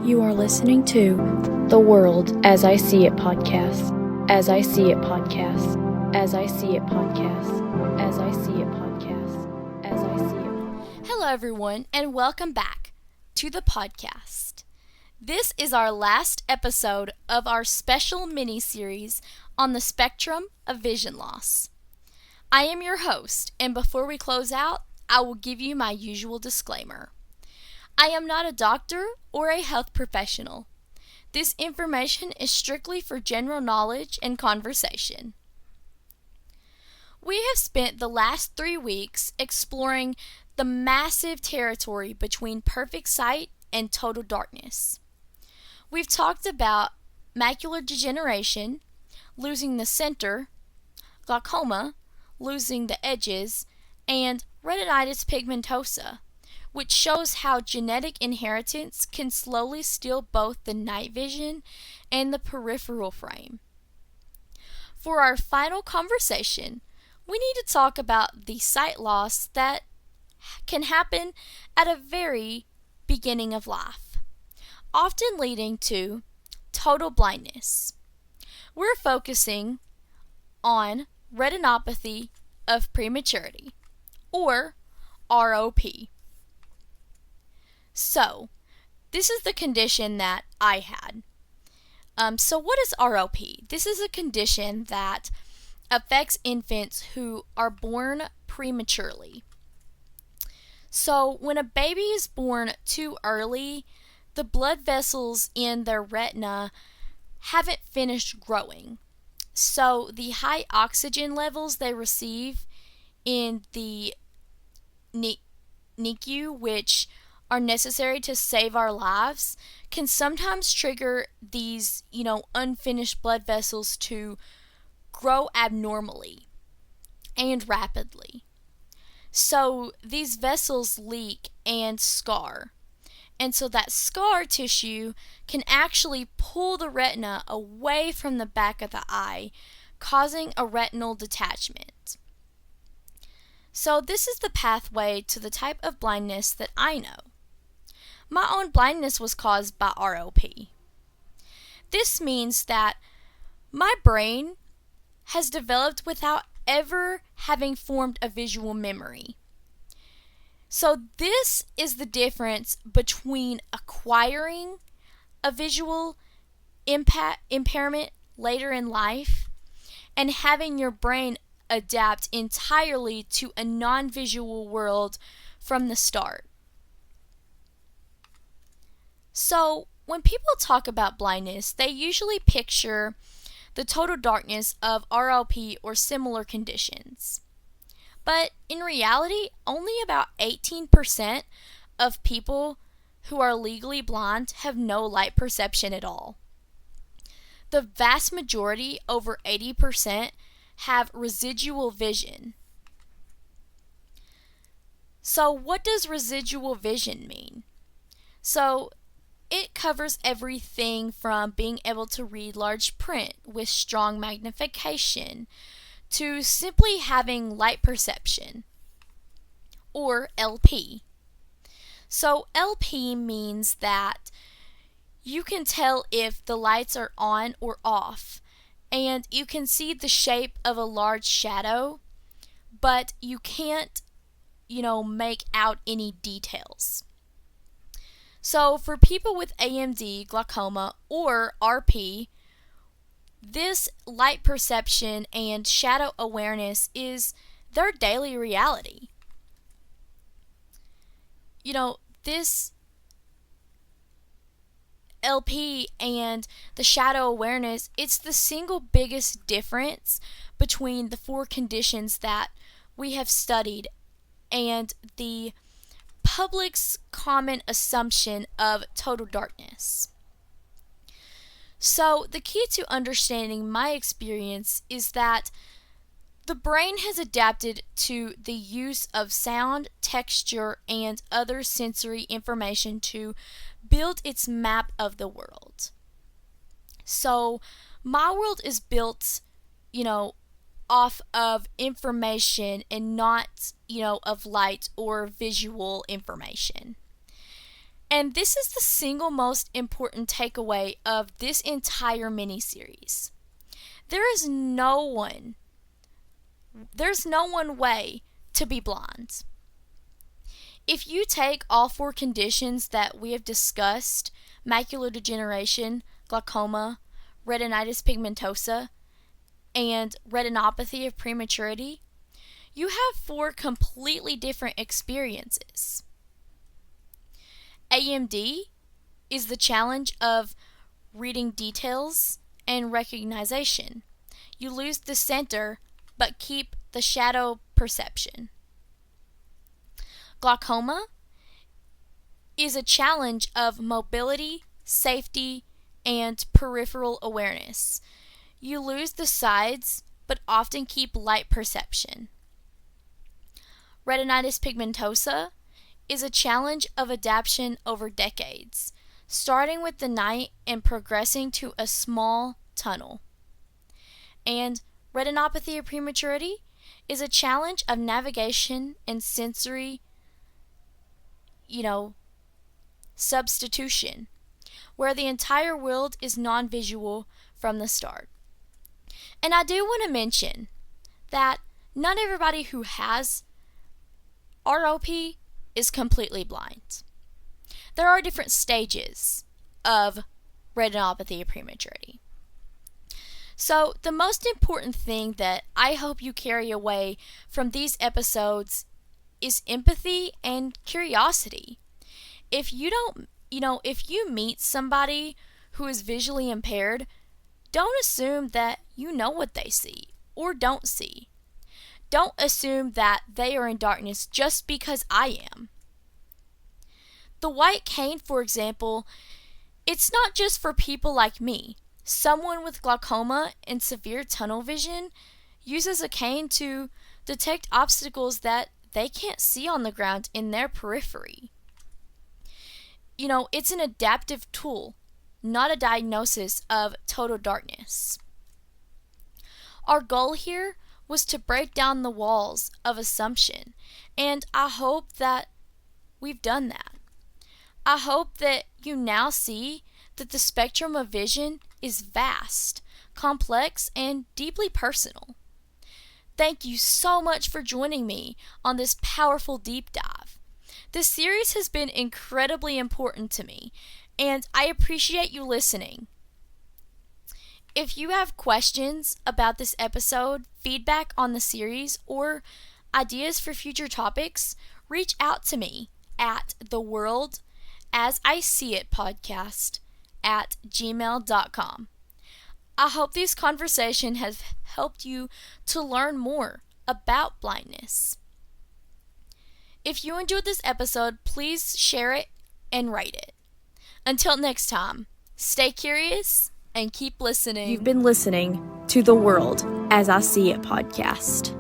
You are listening to The World As I See It podcast. As I See It podcast. As I See It podcast. As I See It podcast. As I See It. Hello, everyone, and welcome back to the podcast. This is our last episode of our special mini-series on the spectrum of vision loss. I am your host, and before we close out, I will give you my usual disclaimer. I am not a doctor or a health professional. This information is strictly for general knowledge and conversation. We have spent the last 3 weeks exploring the massive territory between perfect sight and total darkness. We've talked about macular degeneration, losing the center, glaucoma, losing the edges, and retinitis pigmentosa, which shows how genetic inheritance can slowly steal both the night vision and the peripheral frame. For our final conversation, we need to talk about the sight loss that can happen at a very beginning of life, often leading to total blindness. We're focusing on retinopathy of prematurity, or ROP. So, this is the condition that I had. So what is ROP? This is a condition that affects infants who are born prematurely. So, when a baby is born too early, the blood vessels in their retina haven't finished growing. So, the high oxygen levels they receive in the NICU, which are necessary to save our lives, can sometimes trigger these, unfinished blood vessels to grow abnormally and rapidly. So these vessels leak and scar. And so that scar tissue can actually pull the retina away from the back of the eye, causing a retinal detachment. So this is the pathway to the type of blindness that I know. My own blindness was caused by ROP. This means that my brain has developed without ever having formed a visual memory. So this is the difference between acquiring a visual impairment later in life and having your brain adapt entirely to a non-visual world from the start. So, when people talk about blindness, they usually picture the total darkness of RLP or similar conditions. But in reality, only about 18% of people who are legally blind have no light perception at all. The vast majority, over 80%, have residual vision. So, what does residual vision mean? So, it covers everything from being able to read large print with strong magnification to simply having light perception, or LP. So LP means that you can tell if the lights are on or off, and you can see the shape of a large shadow, but you can't, make out any details. So for people with AMD, glaucoma, or RP, this light perception and shadow awareness is their daily reality. This LP and the shadow awareness, it's the single biggest difference between the 4 conditions that we have studied and the public's common assumption of total darkness. So, the key to understanding my experience is that the brain has adapted to the use of sound, texture, and other sensory information to build its map of the world. So, my world is built, off of information and not, of light or visual information. And this is the single most important takeaway of this entire miniseries. There's no one way to be blind. If you take all 4 conditions that we have discussed, macular degeneration, glaucoma, retinitis pigmentosa, and retinopathy of prematurity, you have 4 completely different experiences. AMD is the challenge of reading details and recognition. You lose the center but keep the shadow perception. Glaucoma is a challenge of mobility, safety, and peripheral awareness. You lose the sides but often keep light perception. Retinitis pigmentosa is a challenge of adaptation over decades, starting with the night and progressing to a small tunnel. And retinopathy of prematurity is a challenge of navigation and sensory, substitution, where the entire world is non-visual from the start. And I do want to mention that not everybody who has ROP is completely blind. There are different stages of retinopathy of prematurity. So the most important thing that I hope you carry away from these episodes is empathy and curiosity. If you meet somebody who is visually impaired, don't assume that you know what they see or don't see. Don't assume that they are in darkness just because I am. The white cane, for example, it's not just for people like me. Someone with glaucoma and severe tunnel vision uses a cane to detect obstacles that they can't see on the ground in their periphery. It's an adaptive tool, not a diagnosis of total darkness. Our goal here was to break down the walls of assumption, and I hope that we've done that. I hope that you now see that the spectrum of vision is vast, complex, and deeply personal. Thank you so much for joining me on this powerful deep dive. This series has been incredibly important to me, and I appreciate you listening. If you have questions about this episode, feedback on the series, or ideas for future topics, reach out to me at theworldasIseeitpodcast@gmail.com. I hope this conversation has helped you to learn more about blindness. If you enjoyed this episode, please share it and rate it. Until next time, stay curious and keep listening. You've been listening to the World as I See It podcast.